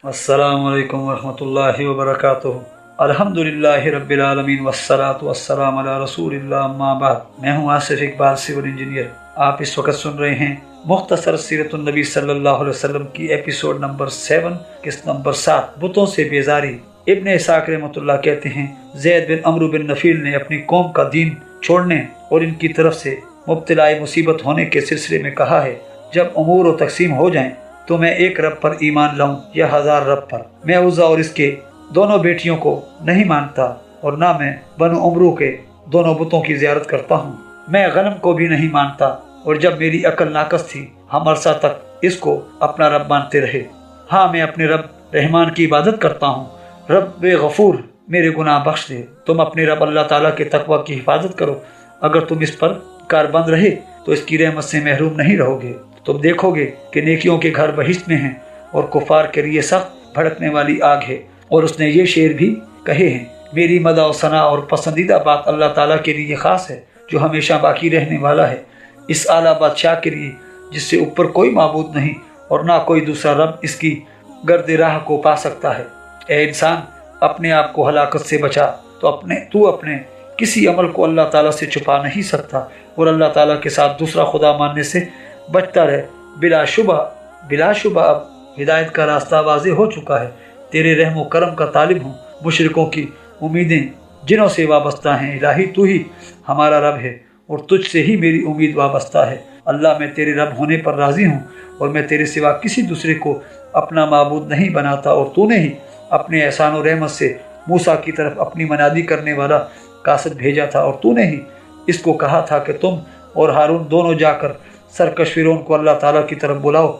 السلام علیکم ورحمۃ اللہ وبرکاتہ۔ الحمدللہ رب العالمین والصلاة والسلام علی رسول اللہ، اما بعد۔ میں ہوں آصف اقبال، سول انجینئر۔ آپ اس وقت سن رہے ہیں مختصر سیرت النبی صلی اللہ علیہ وسلم کی ایپیسوڈ نمبر 7، قسط نمبر 7، بتوں سے بیزاری۔ ابن اسحاق رحمۃ اللہ کہتے ہیں، زید بن عمرو بن نفیل نے اپنی قوم کا دین چھوڑنے اور ان کی طرف سے مبتلا مصیبت ہونے کے سلسلے میں کہا ہے، جب امور و تقسیم ہو جائیں تو میں ایک رب پر ایمان لاؤں یا 1000 رب پر۔ میں عزا اور اسکے دونوں بیٹیوں کو نہیں مانتا، اور نہ میں بنو عمرو کے دونوں بتوں کی زیارت کرتا ہوں۔ میں غنم کو بھی نہیں مانتا، اور جب میری عقل ناقص تھی ہم عرصہ تک اس کو اپنا رب مانتے رہے۔ ہاں، میں اپنے رب رحمان کی عبادت کرتا ہوں۔ رب غفور میرے گناہ بخش دے۔ تم اپنے رب اللہ تعالیٰ کے تقوی کی حفاظت کرو۔ اگر تم اس پر کاربند رہے تو اس کی رحمت سے محروم نہیں رہو گے۔ تم دیکھو گے کہ نیکیوں کے گھر بہشت میں ہیں، اور کفار کے لیے سخت بھڑکنے والی آگ ہے۔ اور اس نے یہ شعر بھی کہے ہیں، میری مدح و ثنا اور پسندیدہ بات اللہ تعالیٰ کے لیے خاص ہے، جو ہمیشہ باقی رہنے والا ہے، اس اعلیٰ بادشاہ کے لیے جس سے اوپر کوئی معبود نہیں، اور نہ کوئی دوسرا رب اس کی گرد راہ کو پا سکتا ہے۔ اے انسان، اپنے آپ کو ہلاکت سے بچا، تو اپنے کسی عمل کو اللہ تعالیٰ سے چھپا نہیں سکتا، اور اللہ تعالیٰ کے ساتھ دوسرا خدا ماننے سے بچتا رہے۔ بلا شبہ اب ہدایت کا راستہ واضح ہو چکا ہے۔ تیرے رحم و کرم کا طالب ہوں۔ مشرکوں کی امیدیں جنوں سے وابستہ ہیں، الہی تو ہی ہمارا رب ہے، اور تجھ سے ہی میری امید وابستہ ہے۔ اللہ، میں تیرے رب ہونے پر راضی ہوں، اور میں تیرے سوا کسی دوسرے کو اپنا معبود نہیں بناتا، اور تو نے ہی اپنے احسان و رحمت سے موسیٰ کی طرف اپنی منادی کرنے والا قاصد بھیجا تھا، اور تو نے ہی اس کو کہا تھا کہ تم اور ہارون دونوں جا کر سرکش فرعون کو اللہ تعالیٰ کی طرف بلاؤ،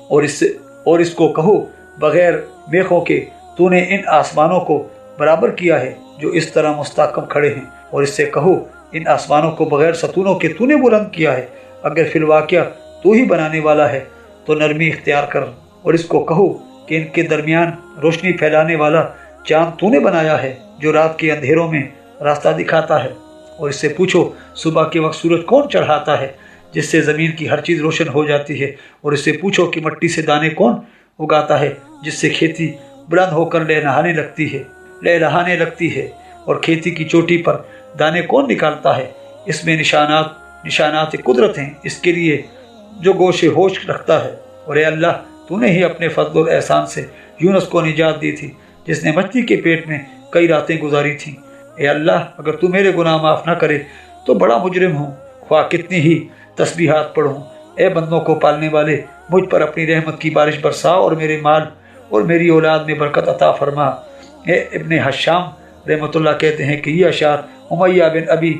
اور اس کو کہو، بغیر میخوں کے تو نے ان آسمانوں کو برابر کیا ہے جو اس طرح مستحکم کھڑے ہیں، اور اس سے کہو، ان آسمانوں کو بغیر ستونوں کے تو نے بلند کیا ہے۔ اگر فی الواقعہ تو ہی بنانے والا ہے تو نرمی اختیار کر، اور اس کو کہو کہ ان کے درمیان روشنی پھیلانے والا چاند تو نے بنایا ہے، جو رات کے اندھیروں میں راستہ دکھاتا ہے۔ اور اس سے پوچھو، صبح کے وقت سورج کون چڑھاتا ہے، جس سے زمین کی ہر چیز روشن ہو جاتی ہے؟ اور اس سے پوچھو کہ مٹی سے دانے کون اگاتا ہے، جس سے کھیتی بلند ہو کر لہلہانے لگتی ہے، اور کھیتی کی چوٹی پر دانے کون نکالتا ہے؟ اس میں نشانات قدرت ہیں اس کے لیے جو گوش ہوش رکھتا ہے۔ اور اے اللہ، تو نے ہی اپنے فضل اور احسان سے یونس کو نجات دی تھی، جس نے مچھلی کے پیٹ میں کئی راتیں گزاری تھیں۔ اے اللہ، اگر تو میرے گناہ معاف نہ کرے تو بڑا مجرم ہوں، خواہ کتنی ہی تسبیحات پڑھوں۔ اے بندوں کو پالنے والے، مجھ پر اپنی رحمت کی بارش برسا، اور میرے مال اور میری اولاد میں برکت عطا فرما۔ اے ابن حشام رحمۃ اللہ کہتے ہیں کہ یہ اشعار امیہ بن ابی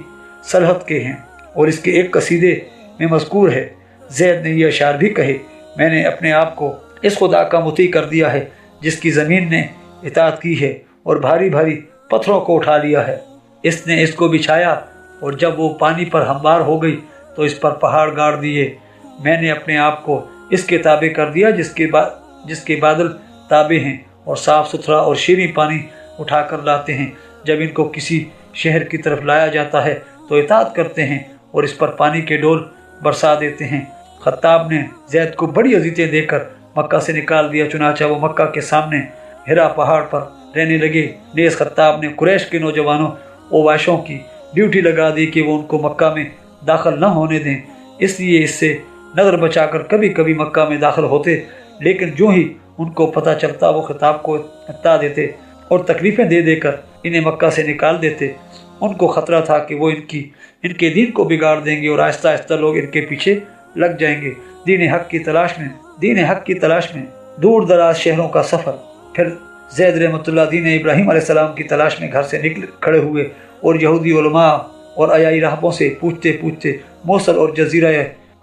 صلحت کے ہیں، اور اس کے ایک قصیدے میں مذکور ہے۔ زید نے یہ اشعار بھی کہے، میں نے اپنے آپ کو اس خدا کا مطیع کر دیا ہے جس کی زمین نے اطاعت کی ہے، اور بھاری بھاری پتھروں کو اٹھا لیا ہے۔ اس نے اس کو بچھایا، اور جب وہ پانی پر ہموار ہو گئی تو اس پر پہاڑ گاڑ دیے۔ میں نے اپنے آپ کو اس کے تابع کر دیا جس کے بادل تابع ہیں، اور صاف ستھرا اور شیریں پانی اٹھا کر لاتے ہیں۔ جب ان کو کسی شہر کی طرف لایا جاتا ہے تو اطاعت کرتے ہیں، اور اس پر پانی کے ڈول برسا دیتے ہیں۔ خطاب نے زید کو بڑی اذیتیں دے کر مکہ سے نکال دیا، چنانچہ وہ مکہ کے سامنے ہرا پہاڑ پر رہنے لگے۔ نیز خطاب نے قریش کے نوجوانوں اوباشوں کی ڈیوٹی لگا دی کہ وہ ان کو مکہ میں داخل نہ ہونے دیں، اس لیے اس سے نظر بچا کر کبھی کبھی مکہ میں داخل ہوتے، لیکن جو ہی ان کو پتہ چلتا وہ خطاب کو اطلاع دیتے اور تکلیفیں دے دے کر انہیں مکہ سے نکال دیتے۔ ان کو خطرہ تھا کہ وہ ان کے دین کو بگاڑ دیں گے، اور آہستہ آہستہ لوگ ان کے پیچھے لگ جائیں گے۔ دین حق کی تلاش میں دور دراز شہروں کا سفر۔ پھر زید رحمۃ اللہ دین ابراہیم علیہ السلام کی تلاش میں گھر سے نکل کھڑے ہوئے، اور یہودی علماء اور عیائی راہبوں سے پوچھتے موصل اور جزیرہ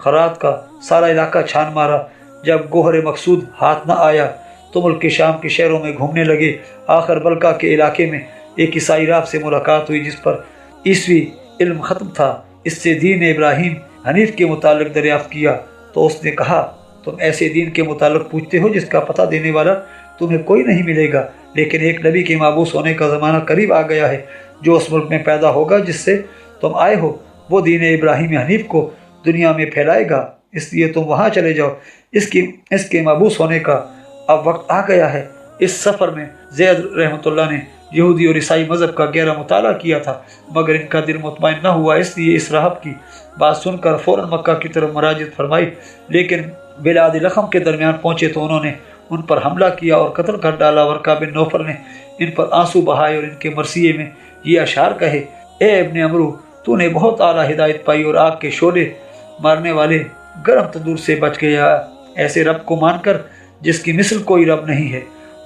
خرات کا سارا علاقہ چھان مارا۔ جب گوہر مقصود ہاتھ نہ آیا تو ملک شام کے شہروں میں گھومنے لگے۔ آخر بلقا کے علاقے میں ایک عیسائی راہب سے ملاقات ہوئی جس پر عیسوی علم ختم تھا۔ اس سے دین ابراہیم حنیف کے متعلق دریافت کیا تو اس نے کہا، تم ایسے دین کے متعلق پوچھتے ہو جس کا پتہ دینے والا تمہیں کوئی نہیں ملے گا، لیکن ایک نبی کے مابعوث ہونے کا زمانہ قریب آ گیا ہے جو اس ملک میں پیدا ہوگا جس سے تم آئے ہو۔ وہ دین ابراہیم حنیف کو دنیا میں پھیلائے گا، اس لیے تم وہاں چلے جاؤ۔ اس کے مابعوث ہونے کا اب وقت آ گیا ہے۔ اس سفر میں زید رحمۃ اللہ نے یہودی اور عیسائی مذہب کا گہرا مطالعہ کیا تھا، مگر ان کا دل مطمئن نہ ہوا، اس لیے اس راہب کی بات سن کر فوراً مکہ کی طرف مراجعت فرمائی، لیکن بلاد لخم کے درمیان پہنچے تو انہوں نے ان پر حملہ کیا اور قتل کر ڈالا۔ ورقہ بن نوفل نے ان پر آنسو بہائے اور ان کے مرثیے میں یہ اشعار کہے: اے ابن عمرو، تو نے بہت اعلیٰ ہدایت پائی اور آگ کے شعلے مارنے والے گرم تندور سے بچ گیا۔ ایسے رب کو مان کر جس کی مثل کوئی رب نہیں ہے،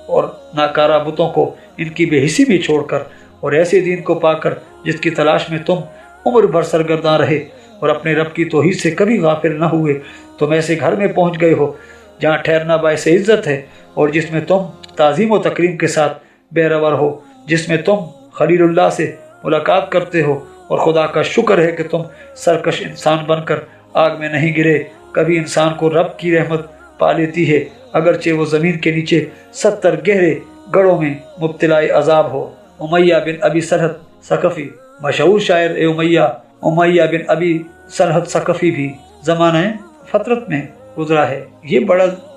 اور ناکارہ بتوں کو ان کی بے حسی میں چھوڑ کر، اور ایسے دین کو پا کر جس کی تلاش میں تم عمر بھر سرگرداں رہے اور اپنے رب کی توحید سے کبھی غافل نہ ہوئے، تم ایسے گھر میں پہنچ گئے ہو جہاں ٹھہرنا باعث عزت ہے، اور جس میں تم تعظیم و تکریم کے ساتھ بے رور ہو، جس میں تم خلیل اللہ سے ملاقات کرتے ہو، اور خدا کا شکر ہے کہ تم سرکش انسان بن کر آگ میں نہیں گرے۔ کبھی انسان کو رب کی رحمت پا لیتی ہے اگرچہ وہ زمین کے نیچے 70 گہرے گڑھوں میں مبتلا عذاب ہو۔ امیہ بن ابی سلحت ثقفی، مشہور شاعر امیہ بن ابی سلحت ثقفی بھی زمانہ فطرت میں گزرا ہے۔ یہ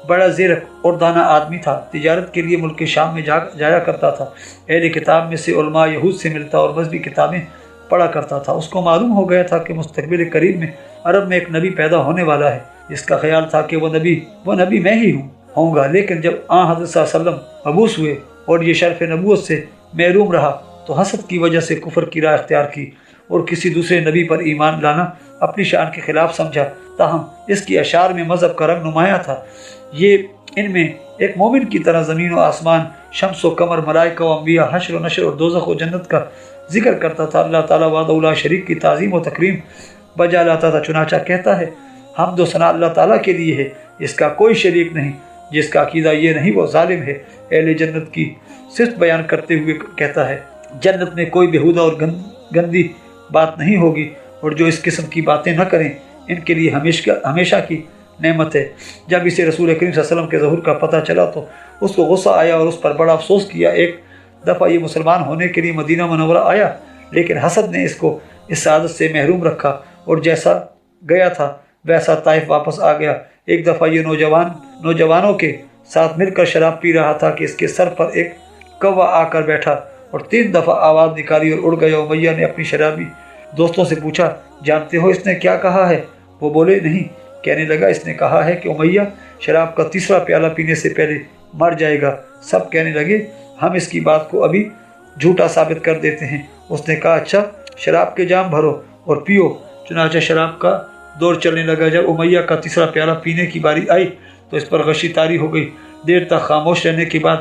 بڑا زیرک اور دانا آدمی تھا، تجارت کے لیے ملک شام میں جایا کرتا تھا، اہل کتاب میں سے علماء یہود سے ملتا اور مذہبی کتابیں پڑھا کرتا تھا۔ اس کو معلوم ہو گیا تھا کہ مستقبل قریب میں عرب میں ایک نبی پیدا ہونے والا ہے، جس کا خیال تھا کہ وہ نبی میں ہی ہوں گا، لیکن جب حضرت صلی اللہ علیہ وسلم مبعوث ہوئے اور یہ شرف نبوت سے محروم رہا تو حسد کی وجہ سے کفر کی راہ اختیار کی اور کسی دوسرے نبی پر ایمان لانا اپنی شان کے خلاف سمجھا۔ تاہم اس کی اشعار میں مذہب کا رنگ نمایاں تھا، یہ ان میں ایک مومن کی طرح زمین و آسمان، شمس و قمر، ملائکہ و انبیاء، حشر و نشر اور دوزخ و جنت کا ذکر کرتا تھا۔ اللہ تعالیٰ وحدہ لا شریک کی تعظیم و تکریم بجا لاتا تھا، چنانچہ کہتا ہے: حمد و ثنا اللہ تعالیٰ کے لیے ہے، اس کا کوئی شریک نہیں۔ جس کا عقیدہ یہ نہیں وہ ظالم ہے۔ اہل جنت کی صفت بیان کرتے ہوئے کہتا ہے: جنت میں کوئی بےہودہ اور گندی بات نہیں ہوگی، اور جو اس قسم کی باتیں نہ کریں ان کے لیے ہمیشہ کی نعمت ہے۔ جب اسے رسول کریم صلی اللہ علیہ وسلم کے ظہور کا پتہ چلا تو اس کو غصہ آیا اور اس پر بڑا افسوس کیا۔ ایک دفعہ یہ مسلمان ہونے کے لیے مدینہ منورہ آیا، لیکن حسد نے اس کو اس سعادت سے محروم رکھا اور جیسا گیا تھا ویسا طائف واپس آ گیا۔ ایک دفعہ یہ نوجوانوں کے ساتھ مل کر شراب پی رہا تھا کہ اس کے سر پر ایک کوا آ کر بیٹھا اور 3 دفعہ آواز نکالی اور اڑ گیا۔ امیہ نے اپنی شرابی دوستوں سے پوچھا: جانتے ہو اس نے کیا کہا ہے؟ وہ بولے: نہیں۔ کہنے لگا: اس نے کہا ہے کہ امیہ شراب کا تیسرا پیالہ پینے سے پہلے مر جائے گا۔ سب کہنے لگے: ہم اس کی بات کو ابھی جھوٹا ثابت کر دیتے ہیں۔ اس نے کہا: اچھا، شراب کے جام بھرو اور پیو۔ چنانچہ شراب کا دور چلنے لگا۔ جب امیہ کا تیسرا پیالہ پینے کی باری آئی تو اس پر غشی طاری ہو گئی۔ دیر تک خاموش رہنے کے بعد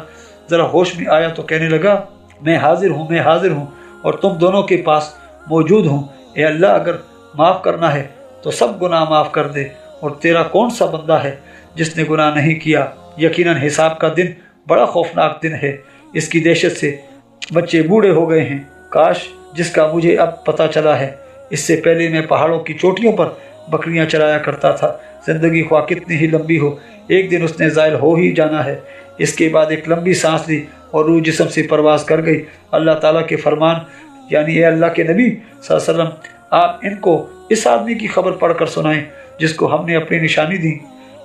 ذرا ہوش میں آیا تو کہنے لگا: میں حاضر ہوں اور تم دونوں کے پاس موجود ہوں۔ اے اللہ، اگر معاف کرنا ہے تو سب گناہ معاف کر دے، اور تیرا کون سا بندہ ہے جس نے گناہ نہیں کیا؟ یقیناً حساب کا دن بڑا خوفناک دن ہے، اس کی دہشت سے بچے بوڑھے ہو گئے ہیں۔ کاش جس کا مجھے اب پتہ چلا ہے۔ اس سے پہلے میں پہاڑوں کی چوٹیوں پر بکریاں چرایا کرتا تھا۔ زندگی خواہ کتنی ہی لمبی ہو، ایک دن اس نے زائل ہو ہی جانا ہے۔ اس کے بعد ایک لمبی سانس لی اور روح جسم سے پرواز کر گئی۔ اللہ تعالیٰ کے فرمان یعنی اے اللہ کے نبی صلی اللہ علیہ وسلم، آپ ان کو اس آدمی کی خبر پڑھ کر سنائیں جس کو ہم نے اپنی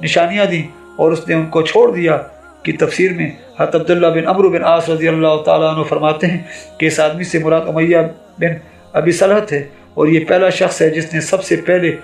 نشانیاں دیں اور اس نے ان کو چھوڑ دیا۔ کی تفسیر میں حضرت عبداللہ بن عمرو بن عاص رضی اللہ تعالیٰ عنہ فرماتے ہیں کہ اس آدمی سے مراد امیہ بن ابی سلحت ہے، اور یہ پہلا شخص ہے جس نے سب سے پہلے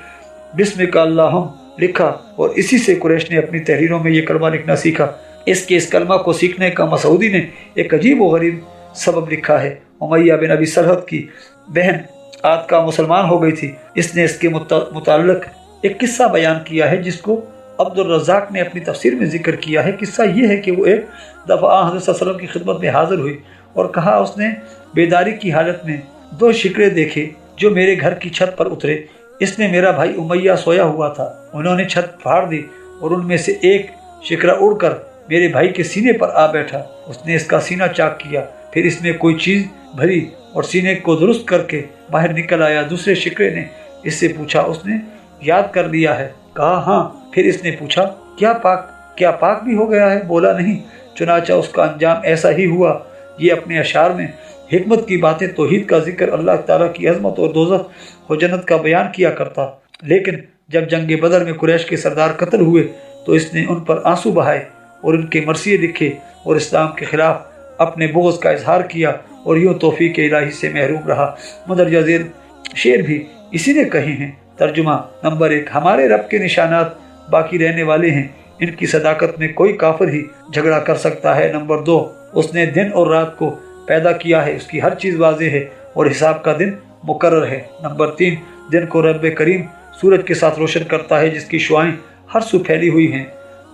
بسمک اللہم لکھا، اور اسی سے قریش نے اپنی تحریروں میں یہ کلمہ لکھنا سیکھا۔ اس کلمہ کو سیکھنے کا مسعودی نے ایک عجیب و غریب سبب لکھا ہے۔ امیہ بن ابی سلحت کی بہن عاتکہ مسلمان ہو گئی تھی۔ اس نے اس کے متعلق ایک قصہ بیان کیا ہے جس کو عبد الرزاق نے اپنی تفسیر میں ذکر کیا ہے۔ قصہ یہ ہے کہ وہ ایک دفعہ حضرت صلی اللہ علیہ وسلم کی خدمت میں حاضر ہوئی اور کہا: اس نے بیداری کی حالت میں 2 شکرے دیکھے جو میرے گھر کی چھت پر اترے۔ اس میں میرا بھائی امیہ سویا ہوا تھا۔ انہوں نے چھت پھاڑ دی اور ان میں سے ایک شکرہ اڑ کر میرے بھائی کے سینے پر آ بیٹھا۔ اس نے اس کا سینہ چاک کیا، پھر اس میں کوئی چیز بھری اور سینے کو درست کر کے باہر نکل آیا۔ دوسرے شکرے نے اس سے پوچھا: اس نے یاد کر لیا ہے؟ کہا: ہاں۔ پھر اس نے پوچھا: کیا پاک بھی ہو گیا ہے؟ بولا: نہیں۔ چنانچہ اس کا انجام ایسا ہی ہوا۔ یہ اپنے اشعار میں حکمت کی باتیں، توحید کا ذکر، اللہ تعالیٰ کی عظمت اور دوزخ و جنت کا بیان کیا کرتا، لیکن جب جنگ بدر میں قریش کے سردار قتل ہوئے تو اس نے ان پر آنسو بہائے اور ان کے مرثیے لکھے۔ اور اسلام کے خلاف اپنے بغض کا اظہار کیا اور یوں توفیق الہی سے محروم رہا۔ مندرجہ ذیل شعر بھی اسی نے کہے ہیں۔ ترجمہ: نمبر 1، ہمارے رب کے نشانات باقی رہنے والے ہیں، ان کی صداقت میں کوئی کافر ہی جھگڑا کر سکتا ہے۔ نمبر 2، اس نے دن اور رات کو پیدا کیا ہے، اس کی ہر چیز واضح ہے اور حساب کا دن مقرر ہے۔ نمبر 3، دن کو رب کریم سورج کے ساتھ روشن کرتا ہے جس کی شعاعیں ہر سو پھیلی ہوئی ہیں۔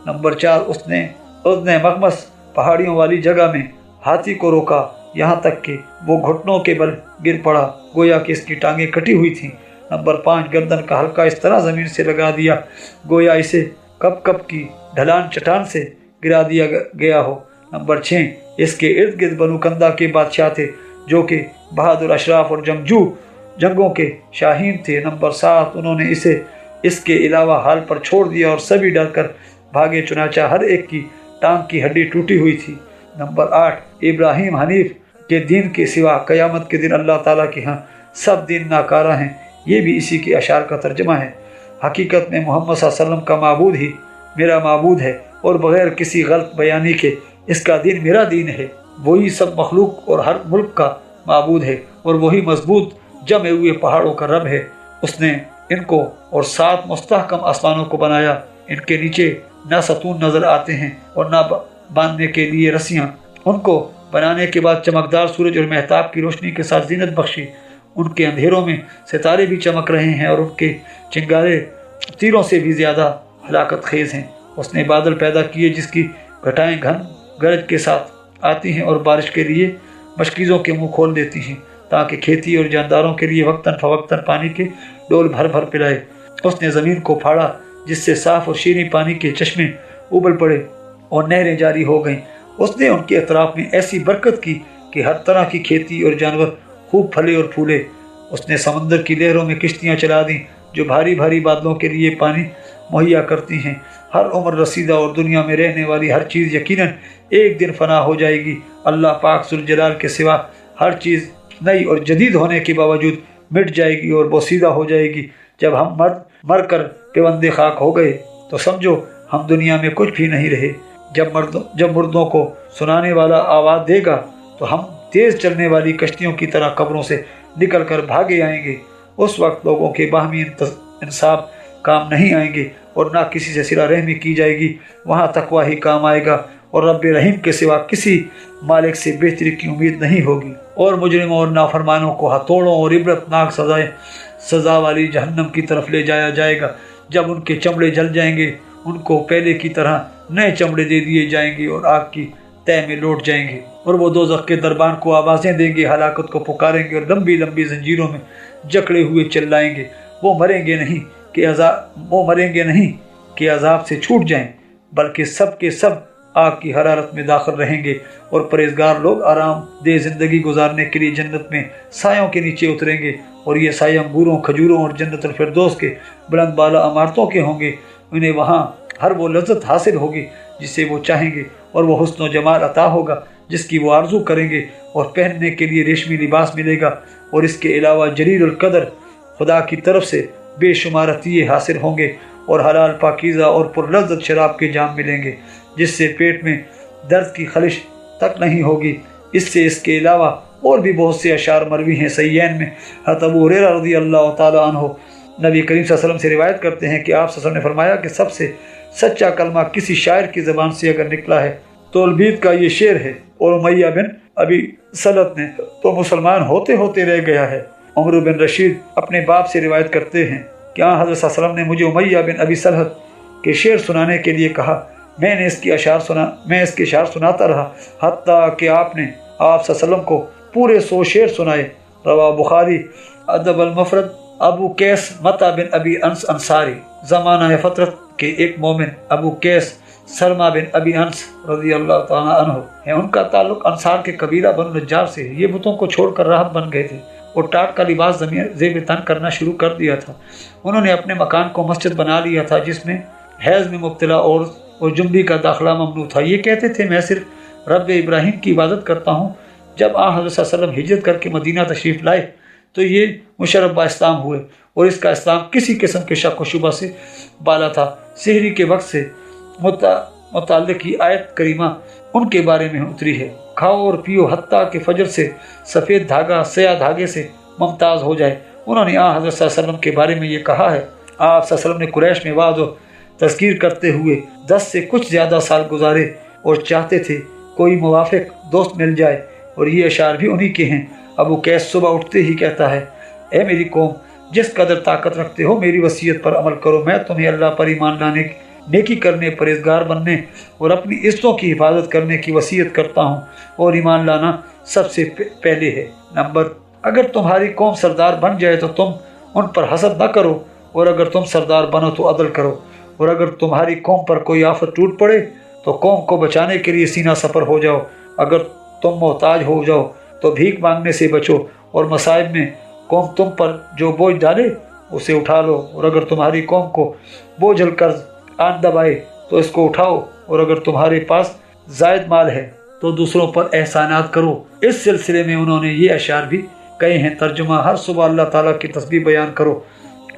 نمبر 4، اس نے مغمس پہاڑیوں والی جگہ میں ہاتھی کو روکا یہاں تک کہ وہ گھٹنوں کے بل گر پڑا، گویا کہ اس کی ٹانگیں کٹی ہوئی تھیں۔ نمبر 5، گردن کا حلقہ اس طرح زمین سے لگا دیا گویا اسے کپ کی ڈھلان چٹان سے گرا دیا گیا ہو۔ نمبر 6، اس کے ارد گرد بنو کندا کے بادشاہ تھے جو کہ بہادر اشراف اور جنگوں کے شاہین تھے۔ نمبر 7، انہوں نے اسے اس کے علاوہ حال پر چھوڑ دیا اور سبھی ڈر کر بھاگے، چنانچہ ہر ایک کی ٹانگ کی ہڈی ٹوٹی ہوئی تھی۔ نمبر 8، ابراہیم حنیف کے دین کے سوا قیامت کے دن اللہ تعالیٰ کے ہاں سب دین ناکارہ ہیں۔ یہ بھی اسی کے اشعار کا ترجمہ ہے۔ حقیقت میں محمد صلی اللہ علیہ وسلم کا معبود ہی میرا معبود ہے اور بغیر کسی غلط بیانی کے اس کا دین میرا دین ہے۔ وہی سب مخلوق اور ہر ملک کا معبود ہے اور وہی مضبوط جمے ہوئے پہاڑوں کا رب ہے۔ اس نے ان کو اور 7 مستحکم آسمانوں کو بنایا، ان کے نیچے نہ ستون نظر آتے ہیں اور نہ باندھنے کے لیے رسیاں۔ ان کو بنانے کے بعد چمکدار سورج اور مہتاب کی روشنی کے ساتھ زینت بخشی، ان کے اندھیروں میں ستارے بھی چمک رہے ہیں اور ان کے چنگارے تیروں سے بھی زیادہ ہلاکت خیز ہیں۔ اس نے بادل پیدا کیے جس کی گھٹائیں گھن گرج کے ساتھ آتی ہیں اور بارش کے لیے مشکیزوں کے منہ کھول دیتی ہیں تاکہ کھیتی اور جانداروں کے لیے وقتاً فوقتاً پانی کے ڈول بھر بھر پلائے۔ اس نے زمین کو پھاڑا جس سے صاف اور شیریں پانی کے چشمے ابل پڑے اور نہریں جاری ہو گئیں۔ اس نے ان کے اطراف میں ایسی برکت کی کہ ہر طرح کی کھیتی اور جانور خوب پھلے اور پھولے۔ اس نے سمندر کی لہروں میں کشتیاں چلا دیں جو بھاری بھاری بادلوں کے لیے پانی مہیا کرتی ہیں۔ ہر عمر رسیدہ اور دنیا میں رہنے والی ہر چیز یقیناً ایک دن فنا ہو جائے گی۔ اللہ پاک ذوالجلال کے سوا ہر چیز نئی اور جدید ہونے کے باوجود مٹ جائے گی اور بوسیدہ ہو جائے گی۔ جب ہم مر کر پیوندے خاک ہو گئے تو سمجھو ہم دنیا میں کچھ بھی نہیں رہے۔ جب مردوں کو سنانے والا آواز دے گا تو ہم تیز چلنے والی کشتیوں کی طرح قبروں سے نکل کر بھاگے آئیں گے۔ اس وقت لوگوں کے باہمی انصاف کام نہیں آئیں گے اور نہ کسی سے صلہ رحمی کی جائے گی۔ وہاں تقویٰ ہی کام آئے گا اور رب رحیم کے سوا کسی مالک سے بہتری کی امید نہیں ہوگی۔ اور مجرموں اور نافرمانوں کو ہتھوڑوں اور عبرتناک سزا والی جہنم کی طرف لے جایا جائے گا۔ جب ان کے چمڑے جل جائیں گے ان کو پہلے کی طرح نئے چمڑے دے دیے جائیں گے اور آگ کی تہ میں لوٹ جائیں گے، اور وہ دوزخ کے دربان کو آوازیں دیں گے، ہلاکت کو پکاریں گے اور لمبی لمبی زنجیروں میں جکڑے ہوئے چلائیں گے۔ وہ مریں گے نہیں کہ عذاب سے چھوٹ جائیں، بلکہ سب کے سب آگ کی حرارت میں داخل رہیں گے، اور پرہیزگار لوگ آرام دہ زندگی گزارنے کے لیے جنت میں سایوں کے نیچے اتریں گے، اور یہ سایہ انگوروں، کھجوروں اور جنت الفردوس کے بلند بالا عمارتوں کے ہوں گے۔ انہیں وہاں ہر وہ لذت حاصل ہوگی جسے وہ چاہیں گے، اور وہ حسن و جمال عطا ہوگا جس کی وہ آرزو کریں گے، اور پہننے کے لیے ریشمی لباس ملے گا، اور اس کے علاوہ جلیل القدر خدا کی طرف سے بے شمار عطیے حاصل ہوں گے، اور حلال پاکیزہ اور پرلذت شراب کے جام ملیں گے جس سے پیٹ میں درد کی خلش تک نہیں ہوگی۔ اس کے علاوہ اور بھی بہت سے اشعار مروی ہیں۔ صحیحین میں حضرت ابو ہریرہ رضی اللہ تعالی عنہ نبی کریم صلی اللہ علیہ وسلم سے روایت کرتے ہیں کہ آپ صلی اللہ علیہ وسلم نے فرمایا کہ سب سے سچا کلمہ کسی شاعر کی زبان سے اگر نکلا ہے تو البید کا یہ شعر ہے، اور امیہ بن ابی سلط نے تو مسلمان ہوتے ہوتے رہ گیا ہے۔ عمر بن رشید اپنے باپ سے روایت کرتے ہیں کہ حضرت صلی اللہ علیہ وسلم نے مجھے امیہ بن ابی سلط کے شعر سنانے کے لیے کہا، میں اس کے اشعار سناتا رہا حتیٰ کہ آپ نے صلی اللہ علیہ وسلم کو پورے 100 شعر سنائے۔ رواہ بخاری ادب المفرد ابو قیس متا بن ابی انس انصاری زمانہ فترت کے ایک مومن ابو قیس سلمہ بن ابی انس رضی اللہ تعالیٰ عنہ ہے۔ ان کا تعلق انصار کے قبیلہ بنو نجار سے ہے۔ یہ بتوں کو چھوڑ کر راہب بن گئے تھے اور ٹاٹ کا لباس زیب تن کرنا شروع کر دیا تھا۔ انہوں نے اپنے مکان کو مسجد بنا لیا تھا جس میں حیض میں مبتلا اور جنبی کا داخلہ ممنوع تھا۔ یہ کہتے تھے میں صرف رب ابراہیم کی عبادت کرتا ہوں۔ جب حضرت صلی اللہ علیہ وسلم ہجرت کر کے مدینہ تشریف لائے تو یہ مشرف با اسلام ہوئے، اور اس کا اسلام کسی قسم کے شک و شبہ سے بالا تھا۔ سحری کے وقت سے متعلق یہ آیت کریمہ ان کے بارے میں اتری ہے، کھاؤ اور پیو حتیٰ کہ فجر سے سفید دھاگا سیاہ دھاگے سے ممتاز ہو جائے۔ انہوں نے حضرت صلی اللہ علیہ وسلم کے بارے میں یہ کہا ہے۔ آپ صلی اللہ علیہ وسلم نے قریش میں وعد و تذکیر کرتے ہوئے 10 سے کچھ زیادہ سال گزارے اور چاہتے تھے کوئی موافق دوست مل جائے، اور یہ اشعار بھی انہی کے ہیں۔ ابو قیس صبح اٹھتے ہی کہتا ہے، اے میری قوم، جس قدر طاقت رکھتے ہو میری وصیت پر عمل کرو، میں تمہیں اللہ پر ایمان لانے، نیکی کرنے، پرہیزگار بننے اور اپنی عزتوں کی حفاظت کرنے کی وصیت کرتا ہوں، اور ایمان لانا سب سے پہلے ہے۔ نمبر، اگر تمہاری قوم سردار بن جائے تو تم ان پر حسد نہ کرو، اور اگر تم سردار بنو تو عدل کرو، اور اگر تمہاری قوم پر کوئی آفت ٹوٹ پڑے تو قوم کو بچانے کے لیے سینہ سپر ہو جاؤ، اگر تم محتاج ہو جاؤ تو بھیک مانگنے سے بچو، اور مصائب میں قوم تم پر جو بوجھ ڈالے اسے اٹھا لو، اور اگر تمہاری قوم کو بوجھل قرض آن دبائے تو اس کو اٹھاؤ، اور اگر تمہارے پاس زائد مال ہے تو دوسروں پر احسانات کرو۔ اس سلسلے میں انہوں نے یہ اشعار بھی کہے ہیں۔ ترجمہ، ہر صبح اللہ تعالیٰ کی تسبیح بیان کرو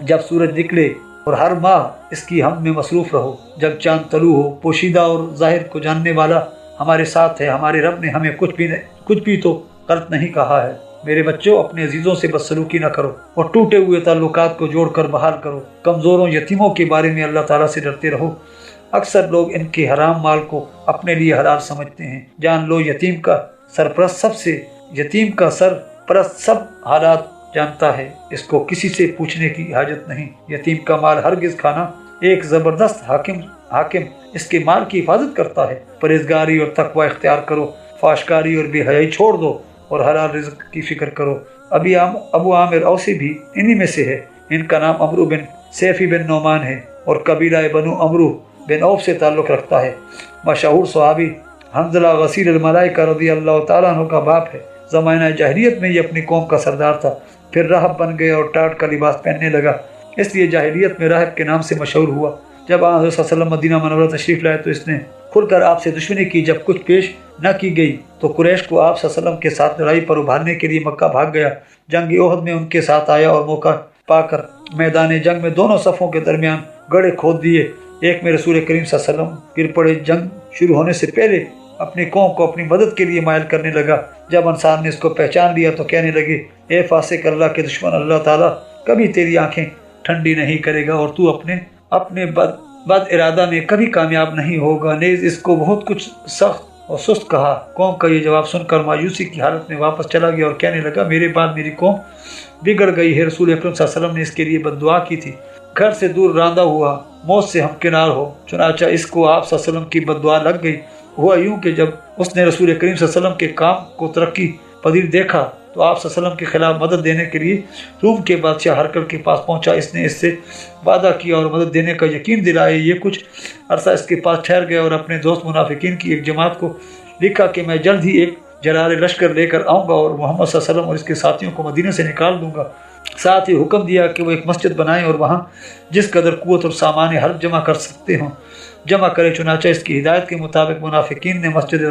جب سورج نکلے، اور ہر ماہ اس کی حمد میں مصروف رہو جب چاند طلوع ہو۔ پوشیدہ اور ظاہر کو جاننے والا ہمارے ساتھ ہے، ہمارے رب نے ہمیں کچھ بھی تو غلط نہیں کہا ہے۔ میرے بچوں، اپنے عزیزوں سے بدسلوکی نہ کرو اور ٹوٹے ہوئے تعلقات کو جوڑ کر بحال کرو۔ کمزوروں، یتیموں کے بارے میں اللہ تعالیٰ سے ڈرتے رہو۔ اکثر لوگ ان کے حرام مال کو اپنے لیے حلال سمجھتے ہیں۔ جان لو، یتیم کا سرپرست سب حالات جانتا ہے، اس کو کسی سے پوچھنے کی حاجت نہیں۔ یتیم کا مال ہرگز کھانا، ایک زبردست حاکم اس کے مال کی حفاظت کرتا ہے۔ پرہیزگاری اور تقوی اختیار کرو، فحشکاری اور بے حیائی چھوڑ دو، اور حلال رزق کی فکر کرو۔ ابو عامر اوسی بھی انہی میں سے ہے۔ ان کا نام عمرو بن سیفی بن نعمان ہے اور قبیلہ بنو عمرو بن عوف سے تعلق رکھتا ہے۔ مشہور صحابی حنظلہ غسیل الملائکہ رضی اللہ تعالیٰ عنہ کا باپ ہے۔ زمانہ جاہلیت میں یہ اپنی قوم کا سردار تھا، پھر راہب بن گیا اور ٹاٹ کا لباس پہننے لگا، اس لیے جاہلیت میں راہب کے نام سے مشہور ہوا۔ جب آپ صلی اللہ علیہ وسلم مدینہ منورہ تشریف لائے تو اس نے کھل کر آپ سے دشمنی کی۔ جب کچھ پیش نہ کی گئی تو قریش کو آپ صلی اللہ علیہ وسلم کے ساتھ لڑائی پر ابھارنے کے لیے مکہ بھاگ گیا۔ جنگ احد میں ان کے ساتھ آیا اور موقع پا کر میدان جنگ میں دونوں صفوں کے درمیان گڑھے کھود دیے۔ ایک میں رسول کریم صلی اللہ علیہ وسلم گر پڑے۔ جنگ شروع ہونے سے پہلے اپنی قوم کو اپنی مدد کے لیے مائل کرنے لگا۔ جب انصار نے اس کو پہچان لیا تو کہنے لگے، اے فاسق، اللہ کے دشمن، اللہ تعالیٰ کبھی تیری آنکھیں ٹھنڈی نہیں کرے گا اور تو اپنے بد ارادہ میں کبھی کامیاب نہیں ہوگا۔ نیز اس کو بہت کچھ سخت اور سست کہا۔ قوم کا یہ جواب سن کر مایوسی کی حالت میں واپس چلا گیا اور کہنے لگا، میرے بعد میری قوم بگڑ گئی ہے۔ رسول اکرم صلی اللہ علیہ وسلم نے اس کے لیے بد دعا کی تھی، گھر سے دور راندہ ہوا، موت سے ہمکنار ہو۔ چنانچہ اس کو آپ صلی اللہ علیہ وسلم کی بد دعا لگ گئی۔ ہوا یوں کہ جب اس نے رسول کریم صلی اللہ علیہ وسلم کے کام کو ترقی پذیر دیکھا تو آپ صلی اللہ علیہ وسلم کے خلاف مدد دینے کے لیے روم کے بادشاہ ہرکل کے پاس پہنچا۔ اس نے اس سے وعدہ کیا اور مدد دینے کا یقین دلائے۔ یہ کچھ عرصہ اس کے پاس ٹھہر گیا اور اپنے دوست منافقین کی ایک جماعت کو لکھا کہ میں جلد ہی ایک جرار لشکر لے کر آؤں گا اور محمد صلی اللہ علیہ وسلم اور اس کے ساتھیوں کو مدینہ سے نکال دوں گا۔ ساتھ ہی حکم دیا کہ وہ ایک مسجد بنائیں اور وہاں جس قدر قوت اور سامان حرب جمع کر سکتے ہوں جمع کرے۔ چنانچہ اس کی ہدایت کے مطابق منافقین نے مسجد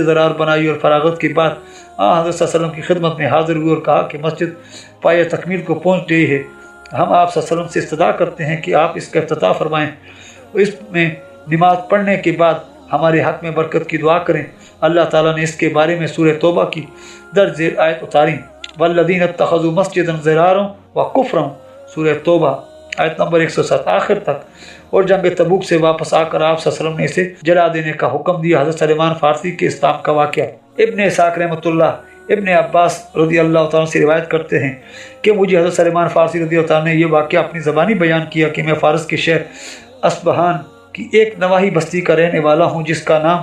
ضرار بنائی اور فراغت کے بعد حضرت صلی اللہ علیہ وسلم کی خدمت میں حاضر ہوئے اور کہا کہ مسجد پایہ تکمیل کو پہنچ گئی ہے، ہم آپ صلی اللہ علیہ وسلم سے استدعا کرتے ہیں کہ آپ اس کا افتتاح فرمائیں اور اس میں نماز پڑھنے کے بعد ہمارے حق میں برکت کی دعا کریں۔ اللہ تعالیٰ نے اس کے بارے میں سورہ توبہ کی درج ذیل آیت اتاری، والذین اتخذوا مسجدا ضرارا وکفرا، سورہ توبہ آیت نمبر 107 آخر تک۔ اور جنگ تبوک سے واپس آ کر آپ صلی اللہ علیہ وسلم نے اسے جلا دینے کا حکم دیا۔ حضرت سلمان فارسی کے اسلام کا واقعہ۔ ابن اسحاق رحمۃ اللہ ابن عباس رضی اللہ تعالیٰ سے روایت کرتے ہیں کہ مجھے حضرت سلمان فارسی رضی اللہ تعالیٰ نے یہ واقعہ اپنی زبانی بیان کیا کہ میں فارس کے شہر اصبہان کی ایک نواحی بستی کا رہنے والا ہوں جس کا نام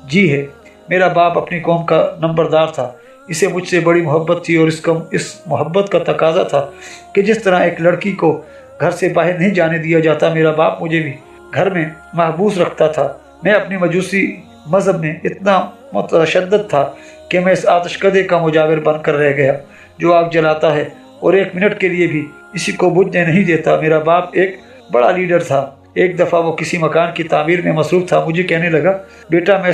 جی ہے۔ میرا باپ اپنی قوم کا نمبردار تھا، اسے مجھ سے بڑی محبت تھی اور اس محبت کا تقاضا تھا کہ جس طرح ایک لڑکی کو گھر سے باہر نہیں جانے دیا جاتا، میرا باپ مجھے بھی گھر میں محبوس رکھتا تھا۔ میں اپنی مجوسی مذہب میں اتنا متشدد تھا کہ میں اس آتش کدے کا مجاور بن کر رہ گیا جو آگ جلاتا ہے اور ایک منٹ کے لیے بھی اسی کو بجھنے نہیں دیتا۔ میرا باپ ایک بڑا لیڈر تھا۔ ایک دفعہ وہ کسی مکان کی تعمیر میں مصروف تھا، مجھے کہنے لگا، بیٹا میں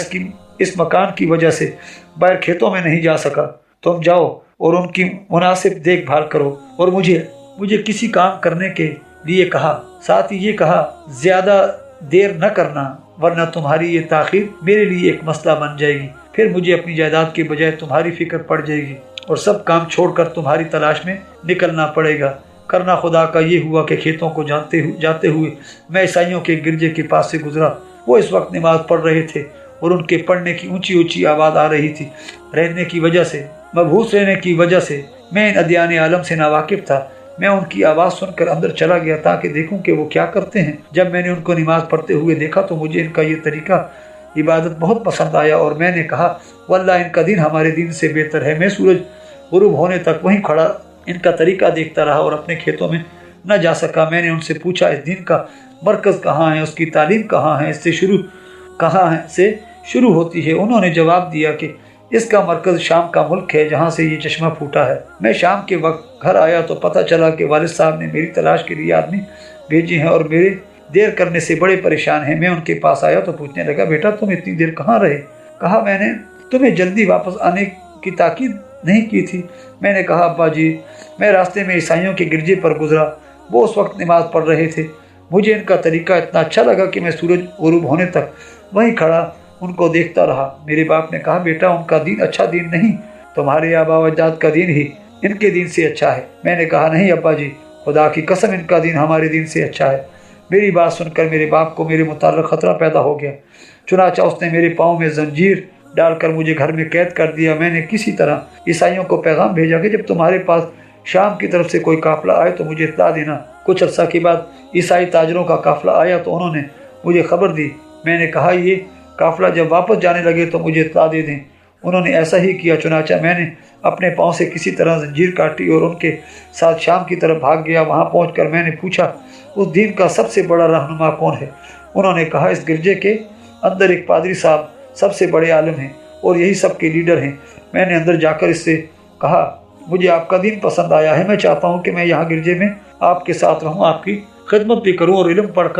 اس مکان کی وجہ سے باہر کھیتوں میں نہیں جا سکا، تم جاؤ اور ان کی مناسب دیکھ بھال کرو۔ اور مجھے کسی کام کرنے کے لیے کہا، ساتھ ہی یہ کہا زیادہ دیر نہ کرنا ورنہ تمہاری یہ تاخیر میرے لیے ایک مسئلہ بن جائے گی، پھر مجھے اپنی جائیداد کے بجائے تمہاری فکر پڑ جائے گی اور سب کام چھوڑ کر تمہاری تلاش میں نکلنا پڑے گا۔ کرنا خدا کا یہ ہوا کہ کھیتوں کو جاتے ہوئے میں عیسائیوں کے گرجے کے پاس سے گزرا۔ وہ اس وقت نماز پڑھ رہے تھے اور ان کے پڑھنے کی اونچی اونچی آواز آ رہی تھی۔ مبہوس رہنے کی وجہ سے میں ان ادیان عالم سے ناواقف تھا۔ میں ان کی آواز سن کر اندر چلا گیا تاکہ دیکھوں کہ وہ کیا کرتے ہیں۔ جب میں نے ان کو نماز پڑھتے ہوئے دیکھا تو مجھے ان کا یہ طریقہ عبادت بہت پسند آیا اور میں نے کہا واللہ ان کا دین ہمارے دین سے بہتر ہے۔ میں سورج غروب ہونے تک وہیں کھڑا ان کا طریقہ دیکھتا رہا اور اپنے کھیتوں میں نہ جا سکا۔ میں نے ان سے پوچھا اس دین کا مرکز کہاں ہے، اس کی تعلیم کہاں ہے، اس سے شروع ہوتی ہے؟ انہوں نے جواب دیا کہ اس کا مرکز شام کا ملک ہے جہاں سے یہ چشمہ پھوٹا ہے۔ میں شام کے وقت گھر آیا تو پتہ چلا کہ والد صاحب نے میری تلاش کے لیے آدمی بھیجے ہیں اور میرے دیر کرنے سے بڑے پریشان ہیں۔ میں ان کے پاس آیا تو پوچھنے لگا بیٹا تم اتنی دیر کہاں رہے؟ کہا میں نے تمہیں جلدی واپس آنے کی تاکید نہیں کی تھی۔ میں نے کہا ابا جی میں راستے میں عیسائیوں کے گرجے پر گزرا، وہ اس وقت نماز پڑھ رہے تھے۔ مجھے ان کا طریقہ اتنا اچھا لگا کہ میں سورج غروب ہونے تک وہیں کھڑا ان کو دیکھتا رہا۔ میرے باپ نے کہا بیٹا ان کا دین اچھا دین نہیں، تمہارے آبا و اجداد کا دین ہی ان کے دین سے اچھا ہے۔ میں نے کہا نہیں ابا جی خدا کی قسم ان کا دین ہمارے دین سے اچھا ہے۔ میری بات سن کر میرے باپ کو میرے متعلق خطرہ پیدا ہو گیا، چنانچہ اس نے میرے پاؤں میں زنجیر ڈال کر مجھے گھر میں قید کر دیا۔ میں نے کسی طرح عیسائیوں کو پیغام بھیجا کہ جب تمہارے پاس شام کی طرف سے کوئی قافلہ آئے تو مجھے اطلاع دینا۔ کچھ عرصہ کے بعد عیسائی تاجروں کا قافلہ آیا تو انہوں نے مجھے خبر دی۔ میں نے کہا یہ قافلہ جب واپس جانے لگے تو مجھے اطلاع دے دیں۔ انہوں نے ایسا ہی کیا، چنانچہ میں نے اپنے پاؤں سے کسی طرح زنجیر کاٹی اور ان کے ساتھ شام کی طرف بھاگ گیا۔ وہاں پہنچ کر میں نے پوچھا اس دین کا سب سے بڑا رہنما کون ہے؟ انہوں نے کہا اس گرجے کے اندر ایک پادری صاحب سب سے بڑے عالم ہیں اور یہی سب کے لیڈر ہیں۔ میں نے اندر جا کر اس سے کہا مجھے آپ کا دین پسند آیا ہے، میں چاہتا ہوں کہ میں یہاں گرجے میں آپ کے ساتھ رہوں، آپ کی خدمت بھی کروں اور علم پڑھ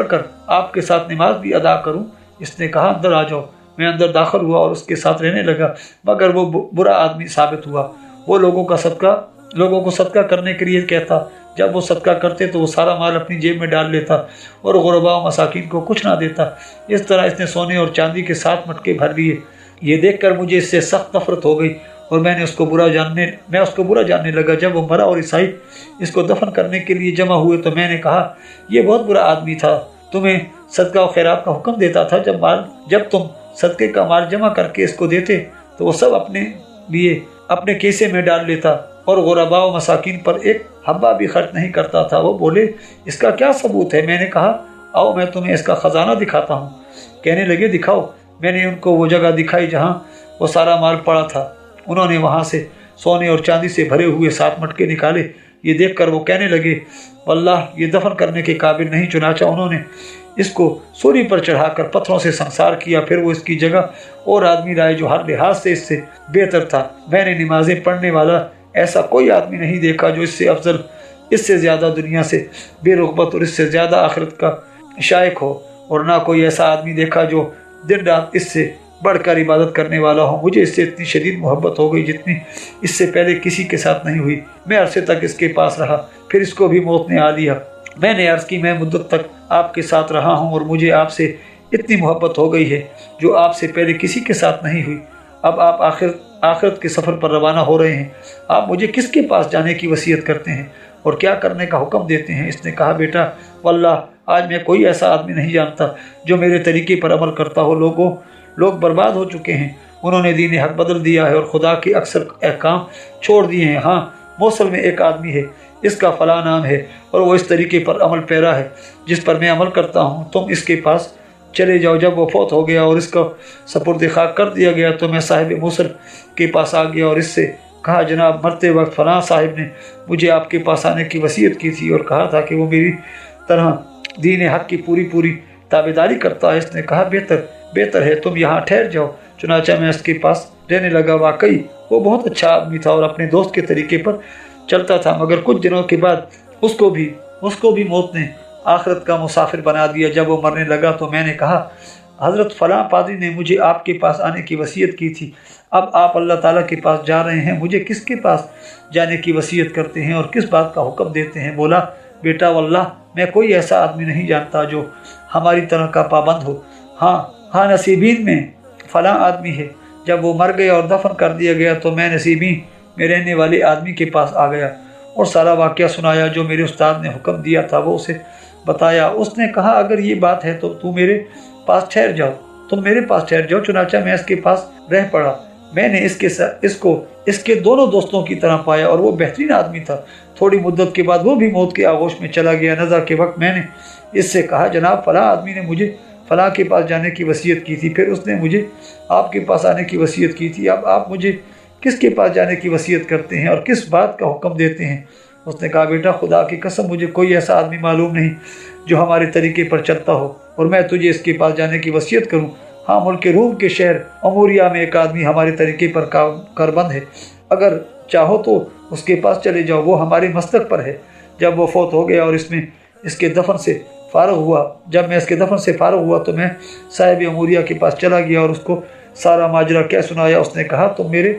کر آپ کے ساتھ نماز بھی ادا کروں۔ اس نے کہا اندر آ جاؤ۔ میں اندر داخل ہوا اور اس کے ساتھ رہنے لگا، مگر وہ برا آدمی ثابت ہوا۔ وہ لوگوں کو صدقہ کرنے کے لیے کہتا، جب وہ صدقہ کرتے تو وہ سارا مال اپنی جیب میں ڈال لیتا اور غرباء و مساکین کو کچھ نہ دیتا۔ اس طرح اس نے سونے اور چاندی کے 7 مٹکے بھر لیے۔ یہ دیکھ کر مجھے اس سے سخت نفرت ہو گئی اور میں اس کو برا جاننے لگا۔ جب وہ مرا اور عیسائی اس کو دفن کرنے کے لیے جمع ہوئے تو میں نے کہا یہ بہت برا آدمی تھا، تمہیں صدقہ و خیرات کا حکم دیتا تھا۔ جب تم صدقے کا مال جمع کر کے اس کو دیتے تو وہ سب اپنے لیے اپنے کیسے میں ڈال لیتا اور غرباء و مساکین پر ایک حبہ بھی خرچ نہیں کرتا تھا۔ وہ بولے اس کا کیا ثبوت ہے؟ میں نے کہا آؤ میں تمہیں اس کا خزانہ دکھاتا ہوں۔ کہنے لگے دکھاؤ۔ میں نے ان کو وہ جگہ دکھائی جہاں وہ سارا مال پڑا تھا۔ انہوں نے وہاں سے سونے اور چاندی سے بھرے ہوئے 7 مٹکے نکالے۔ یہ دیکھ کر وہ کہنے لگے واللہ یہ دفن کرنے کے قابل نہیں۔ چنانچہ انہوں نے اس کو سوری پر چڑھا کر پتھروں سے سنسار کیا۔ پھر وہ اس کی جگہ اور آدمی لائے جو ہر لحاظ سے اس سے بہتر تھا۔ میں نے نمازیں پڑھنے والا ایسا کوئی آدمی نہیں دیکھا جو اس سے افضل، اس سے زیادہ دنیا سے بے رغبت اور اس سے زیادہ آخرت کا شائق ہو، اور نہ کوئی ایسا آدمی دیکھا جو دن رات اس سے بڑھ کر عبادت کرنے والا ہو۔ مجھے اس سے اتنی شدید محبت ہو گئی جتنی اس سے پہلے کسی کے ساتھ نہیں ہوئی۔ میں عرصے تک اس کے پاس رہا، پھر اس کو بھی موت نے آ لیا۔ میں نے عرض کی میں مدت تک آپ کے ساتھ رہا ہوں اور مجھے آپ سے اتنی محبت ہو گئی ہے جو آپ سے پہلے کسی کے ساتھ نہیں ہوئی۔ اب آپ آخرت کے سفر پر روانہ ہو رہے ہیں، آپ مجھے کس کے پاس جانے کی وصیت کرتے ہیں اور کیا کرنے کا حکم دیتے ہیں؟ اس نے کہا بیٹا واللہ آج میں کوئی ایسا آدمی نہیں جانتا جو میرے طریقے پر عمل کرتا ہو۔ لوگ برباد ہو چکے ہیں، انہوں نے دین حق بدل دیا ہے اور خدا کے اکثر احکام چھوڑ دیے ہیں۔ ہاں موصل میں ایک آدمی ہے، اس کا فلاں نام ہے اور وہ اس طریقے پر عمل پیرا ہے جس پر میں عمل کرتا ہوں۔ تم اس کے پاس چلے جاؤ۔ جب وہ فوت ہو گیا اور اس کا سپرد خاک کر دیا گیا تو میں صاحب موصل کے پاس آ گیا اور اس سے کہا جناب مرتے وقت فلاں صاحب نے مجھے آپ کے پاس آنے کی وصیت کی تھی اور کہا تھا کہ وہ میری طرح دین حق کی پوری تابعداری کرتا ہے۔ اس نے کہا بہتر ہے تم یہاں ٹھہر جاؤ۔ چنانچہ میں اس کے پاس رہنے لگا۔ واقعی وہ بہت اچھا آدمی تھا اور اپنے دوست کے طریقے پر چلتا تھا، مگر کچھ دنوں کے بعد اس کو بھی موت نے آخرت کا مسافر بنا دیا۔ جب وہ مرنے لگا تو میں نے کہا حضرت فلاں پادری نے مجھے آپ کے پاس آنے کی وصیت کی تھی، اب آپ اللہ تعالیٰ کے پاس جا رہے ہیں، مجھے کس کے پاس جانے کی وصیت کرتے ہیں اور کس بات کا حکم دیتے ہیں؟ بولا بیٹا واللہ میں کوئی ایسا آدمی نہیں جانتا جو ہماری طرح کا پابند ہو۔ ہاں نصیبین میں فلاں آدمی ہے، جب وہ مر گیا اور دفن کر دیا گیا تو میں نصیبین میں رہنے والے آدمی کے پاس آ گیا اور سارا واقعہ سنایا جو میرے استاد نے حکم دیا تھا وہ اسے بتایا۔ اس نے کہا اگر یہ بات ہے تو تم میرے پاس ٹھہر جاؤ۔ چنانچہ میں اس کے پاس رہ پڑا۔ میں نے اس کے دونوں دوستوں کی طرح پایا اور وہ بہترین آدمی تھا۔ تھوڑی مدت کے بعد وہ بھی موت کے آغوش میں چلا گیا۔ نظر کے وقت میں نے اس سے کہا جناب فلاں آدمی نے مجھے فلاں کے پاس جانے کی وصیت کی تھی، پھر اس نے مجھے آپ کے پاس آنے کی وصیت کی تھی، اب آپ مجھے کس کے پاس جانے کی وصیت کرتے ہیں اور کس بات کا حکم دیتے ہیں؟ اس نے کہا بیٹا خدا کی قسم مجھے کوئی ایسا آدمی معلوم نہیں جو ہمارے طریقے پر چلتا ہو اور میں تجھے اس کے پاس جانے کی وصیت کروں۔ ہاں ملک روم کے شہر اموریہ میں ایک آدمی ہمارے طریقے پر کاربند ہے، اگر چاہو تو اس کے پاس چلے جاؤ، وہ ہمارے مسلک پر ہے۔ جب وہ فوت ہو گیا اور جب میں اس کے دفن سے فارغ ہوا تو میں صاحب اموریہ کے پاس چلا گیا اور اس کو سارا ماجرا کیا سنایا۔ اس نے کہا تم میرے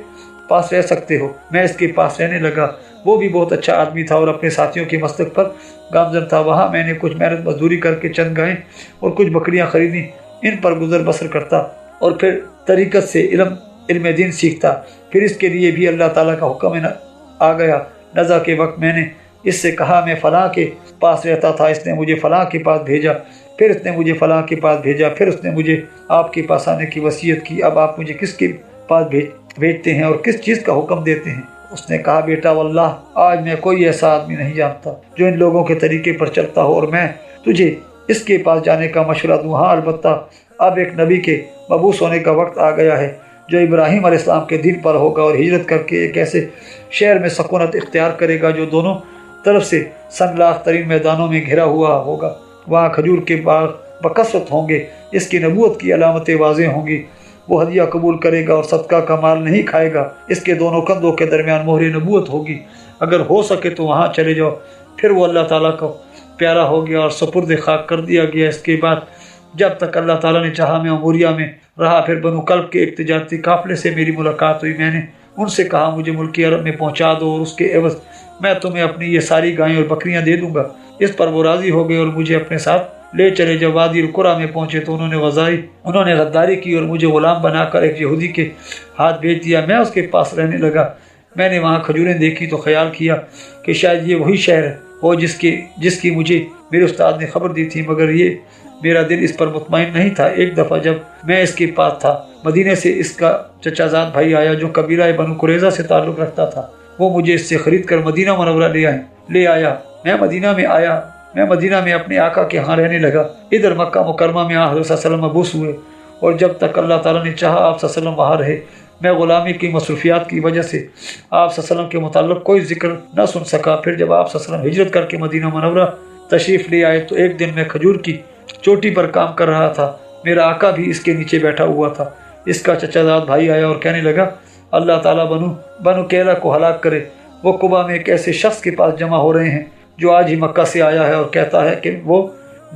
پاس رہ سکتے ہو۔ میں اس کے پاس رہنے لگا۔ وہ بھی بہت اچھا آدمی تھا اور اپنے ساتھیوں کے مسلک پر گامزن تھا۔ وہاں میں نے کچھ محنت مزدوری کر کے چند گائیں اور کچھ بکریاں خریدیں، ان پر گزر بسر کرتا اور پھر طریقت سے علم دین سیکھتا۔ پھر اس کے لیے بھی اللہ تعالیٰ کا حکم آ گیا۔ نزا کے وقت میں نے اس سے کہا میں فلاں کے پاس رہتا تھا، اس نے مجھے فلاں کے پاس بھیجا، پھر اس نے مجھے فلاں کے پاس بھیجا، پھر اس نے مجھے آپ کے پاس آنے کی وصیت کی، اب آپ مجھے کس کے پاس بھیجتے ہیں اور کس چیز کا حکم دیتے ہیں؟ اس نے کہا بیٹا واللہ آج میں کوئی ایسا آدمی نہیں جانتا جو ان لوگوں کے طریقے پر چلتا ہو اور میں تجھے اس کے پاس جانے کا مشورہ دوں۔ ہاں البتہ اب ایک نبی کے مبعوث ہونے کا وقت آ گیا ہے جو ابراہیم علیہ السلام کے دین پر ہوگا اور ہجرت کر کے ایک ایسے شہر میں سکونت اختیار کرے گا جو دونوں طرف سے سنگلاخ ترین میدانوں میں گھرا ہوا ہوگا۔ وہاں کھجور کے باغ بکثرت ہوں گے، اس کی نبوت کی علامتیں واضح ہوں گی۔ وہ ہدیہ قبول کرے گا اور صدقہ کا مال نہیں کھائے گا، اس کے دونوں کندھوں کے درمیان مہر نبوت ہوگی۔ اگر ہو سکے تو وہاں چلے جاؤ۔ پھر وہ اللہ تعالیٰ کو پیارا ہو گیا اور سپرد خاک کر دیا گیا۔ اس کے بعد جب تک اللہ تعالیٰ نے چاہا میں اموریہ میں رہا۔ پھر بنو کلب کے ایک تجارتی قافلے سے میری ملاقات ہوئی۔ میں نے ان سے کہا مجھے ملک عرب میں پہنچا دو اور اس کے عوض میں تمہیں اپنی یہ ساری گائیں اور بکریاں دے دوں گا۔ اس پر وہ راضی ہو گئے اور مجھے اپنے ساتھ لے چلے۔ جب وادی القرا میں پہنچے تو انہوں نے غداری کی اور مجھے غلام بنا کر ایک یہودی کے ہاتھ بھیج دیا۔ میں اس کے پاس رہنے لگا۔ میں نے وہاں کھجوریں دیکھی تو خیال کیا کہ شاید یہ وہی شہر ہو جس کی مجھے میرے استاد نے خبر دی تھی، مگر یہ میرا دل اس پر مطمئن نہیں تھا۔ ایک دفعہ جب میں اس کے پاس تھا، مدینے سے اس کا چچا زاد بھائی آیا جو قبیلہ بنو قریظہ سے تعلق رکھتا تھا۔ وہ مجھے اس سے خرید کر مدینہ منورہ لے آیا۔ میں مدینہ میں اپنے آقا کے ہاں رہنے لگا۔ ادھر مکہ مکرمہ میں حضرت صلی اللہ علیہ وسلم مبعوث ہوئے اور جب تک اللہ تعالیٰ نے چاہا آپ صلی اللہ علیہ وسلم وہاں رہے۔ میں غلامی کی مصروفیات کی وجہ سے آپ صلی اللہ علیہ وسلم کے متعلق کوئی ذکر نہ سن سکا۔ پھر جب آپ صلی اللہ علیہ وسلم ہجرت کر کے مدینہ منورہ تشریف لے آئے تو ایک دن میں کھجور کی چوٹی پر کام کر رہا تھا۔ میرا آقا بھی اس کے نیچے بیٹھا ہوا تھا۔ اس کا چچا زاد بھائی آیا اور کہنے لگا اللہ تعالیٰ بنو کیلا کو ہلاک کرے، وہ قبا میں ایک ایسے شخص کے پاس جمع ہو رہے ہیں جو آج ہی مکہ سے آیا ہے اور کہتا ہے کہ وہ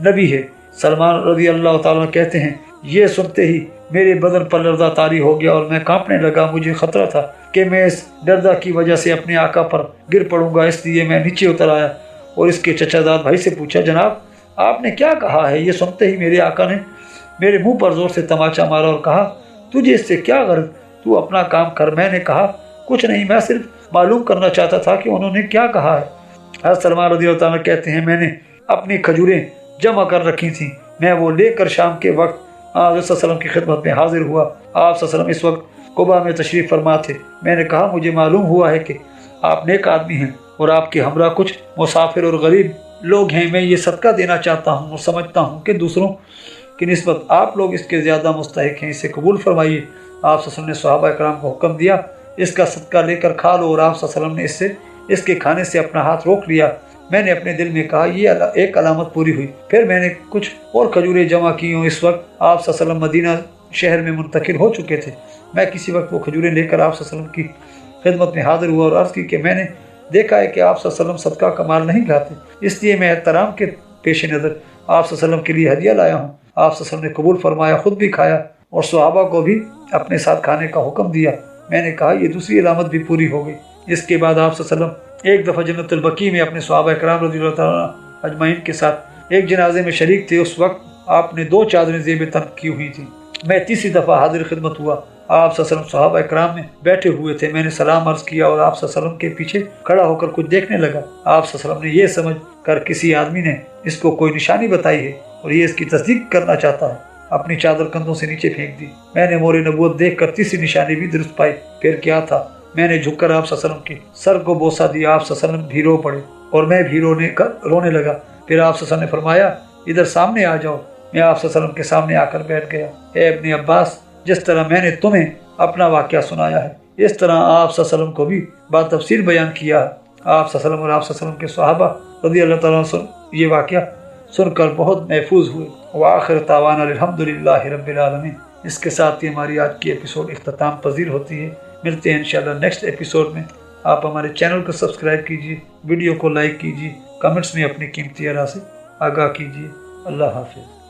نبی ہے۔ سلمان رضی اللہ تعالیٰ کہتے ہیں یہ سنتے ہی میرے بدن پر لرزہ طاری ہو گیا اور میں کانپنے لگا۔ مجھے خطرہ تھا کہ میں اس لرزہ کی وجہ سے اپنے آقا پر گر پڑوں گا، اس لیے میں نیچے اتر آیا اور اس کے چچا زاد بھائی سے پوچھا جناب آپ نے کیا کہا ہے؟ یہ سنتے ہی میرے آقا نے میرے منہ پر زور سے تماچا مارا اور کہا تجھے اس سے کیا غرض، تو اپنا کام کر۔ میں نے کہا کچھ نہیں، میں صرف معلوم کرنا چاہتا تھا کہ انہوں نے کیا کہا ہے۔ حضرت سلمان رضی اللہ عنہ کہتے ہیں میں نے اپنی کھجوریں جمع کر رکھی تھیں، میں وہ لے کر شام کے وقت حضرت صلی اللہ علیہ وسلم کی خدمت میں حاضر ہوا۔ آپ صلی اللہ علیہ وسلم اس وقت قبا میں تشریف فرما تھے۔ میں نے کہا مجھے معلوم ہوا ہے کہ آپ نیک آدمی ہیں اور آپ کے ہمراہ کچھ مسافر اور غریب لوگ ہیں۔ میں یہ صدقہ دینا چاہتا ہوں اور سمجھتا ہوں کہ دوسروں کی نسبت آپ لوگ اس کے زیادہ مستحق ہیں، اسے قبول فرمائیے۔ آپ صلی اللہ علیہ وسلم نے صحابہ کرام کو حکم دیا اس کا صدقہ لے کر کھا لو، اور آپ صلی اللہ علیہ وسلم نے اس کے کھانے سے اپنا ہاتھ روک لیا۔ میں نے اپنے دل میں کہا یہ ایک علامت پوری ہوئی۔ پھر میں نے کچھ اور کھجوریں جمع کی ہوں۔ اس وقت آپ صلی اللہ علیہ وسلم مدینہ شہر میں منتقل ہو چکے تھے۔ میں کسی وقت وہ کھجوریں لے کر آپ صلی اللہ علیہ وسلم کی خدمت میں حاضر ہوا اور عرض کی کہ میں نے دیکھا ہے کہ آپ صلی اللہ علیہ وسلم صدقہ کا مال نہیں کھاتے، اس لیے میں احترام کے پیش نظر آپ صلی اللہ علیہ وسلم کے لیے ہدیہ لایا ہوں۔ آپ صلی اللہ علیہ وسلم نے قبول فرمایا، خود بھی کھایا اور صحابہ کو بھی اپنے ساتھ کھانے کا حکم دیا۔ میں نے کہا یہ دوسری علامت بھی پوری ہو گئی۔ اس کے بعد آپ صلی اللہ علیہ وسلم ایک دفعہ جنت البقیع میں اپنے صحابہ کرام رضی اللہ تعالیٰ اجمعین کے ساتھ ایک جنازے میں شریک تھے۔ اس وقت آپ نے 2 چادریں زیب تن کی ہوئی تھیں۔ میں تیسری دفعہ حاضر خدمت ہوا۔ آپ صلی اللہ علیہ وسلم صحابہ اکرام میں بیٹھے ہوئے تھے۔ میں نے سلام عرض کیا اور آپ صلی اللہ علیہ وسلم کے پیچھے کھڑا ہو کر کچھ دیکھنے لگا۔ آپ صلی اللہ علیہ وسلم نے یہ سمجھ کر کسی آدمی نے اس کو کوئی نشانی بتائی ہے اور یہ اس کی تصدیق کرنا چاہتا ہے، اپنی چادر کندھوں سے نیچے پھینک دی۔ میں نے مور نبوت دیکھ کر تیسری نشانی بھی درست پائی۔ پھر کیا تھا، میں نے جھک کر آپ صلی اللہ علیہ وسلم کے سر کو بوسہ دیا۔ آپ صلی اللہ علیہ وسلم بھی رو پڑے اور میں بھی رونے لگا۔ پھر آپ صلی اللہ علیہ وسلم نے فرمایا ادھر سامنے آ جاؤ۔ میں آپ صلی اللہ علیہ وسلم کے سامنے آ کر بیٹھ گیا۔ اے ابن عباس، جس طرح میں نے تمہیں اپنا واقعہ سنایا ہے اس طرح آپ صلی اللہ علیہ وسلم کو بھی بات تفصیل بیان کیا ہے۔ آپ صلی اللہ علیہ وسلم اور آپ صلی اللہ علیہ وسلم کے صحابہ رضی اللہ تعالیٰ عنہ یہ واقعہ سن کر بہت محفوظ ہوئے۔ وآخر دعوانا الحمدللہ رب العالمین۔ اس کے ساتھ ہی ہماری آج کی ایپیسوڈ اختتام پذیر ہوتی ہے۔ ملتے ہیں انشاءاللہ نیکسٹ ایپیسوڈ میں۔ آپ ہمارے چینل کو سبسکرائب کیجیے، ویڈیو کو لائک کیجیے، کمنٹس میں اپنی قیمتی آراء سے آگاہ کیجیے۔ اللہ حافظ۔